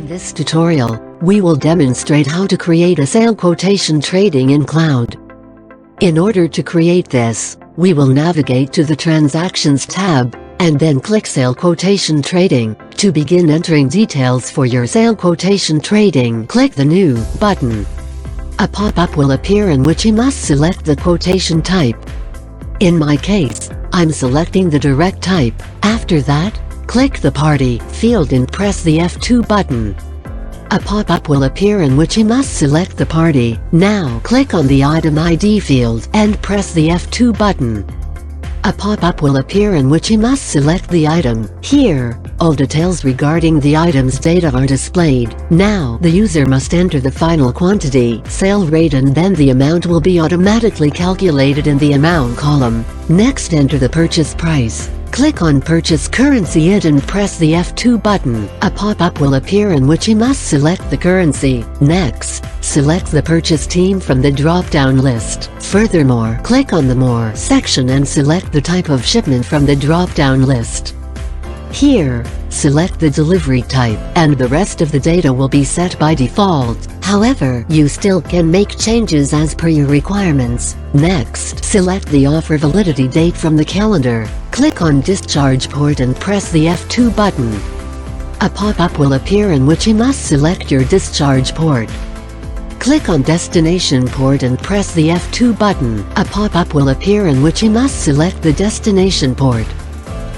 In this tutorial, we will demonstrate how to create a sale quotation trading in Kloud. In order to create this, we will navigate to the Transactions tab, and then click Sale Quotation Trading. To begin entering details for your sale quotation trading, click the New button. A pop-up will appear in which you must select the quotation type. In my case, I'm selecting the direct type. After that, click the Party field and press the F2 button. A pop-up will appear in which you must select the party. Now click on the Item ID field and press the F2 button. A pop-up will appear in which you must select the item. Here, all details regarding the item's data are displayed. Now the user must enter the final quantity, sale rate, and then the amount will be automatically calculated in the amount column. Next, enter the purchase price. Click on Purchase Currency and press the F2 button. A pop-up will appear in which you must select the currency. Next, select the purchase team from the drop-down list. Furthermore, click on the More section and select the type of shipment from the drop-down list. Here, select the delivery type, and the rest of the data will be set by default. However, you still can make changes as per your requirements. Next, select the offer validity date from the calendar. Click on Discharge Port and press the F2 button. A pop-up will appear in which you must select your discharge port. Click on Destination Port and press the F2 button. A pop-up will appear in which you must select the destination port.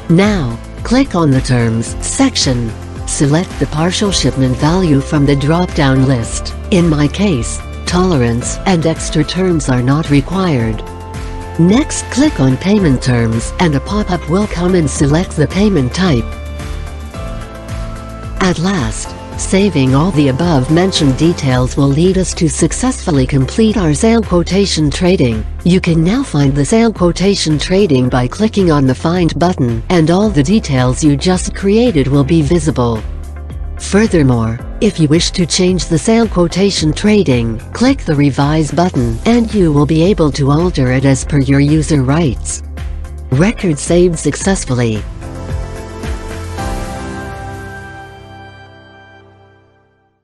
Now, click on the Terms section. Select the partial shipment value from the drop-down list. In my case, tolerance and extra terms are not required. Next, click on Payment Terms, and a pop-up will come and select the payment type. At last, saving all the above-mentioned details will lead us to successfully complete our sale quotation trading. You can now find the sale quotation trading by clicking on the Find button, and all the details you just created will be visible. Furthermore, if you wish to change the sale quotation trading, click the Revise button, and you will be able to alter it as per your user rights. Record saved successfully.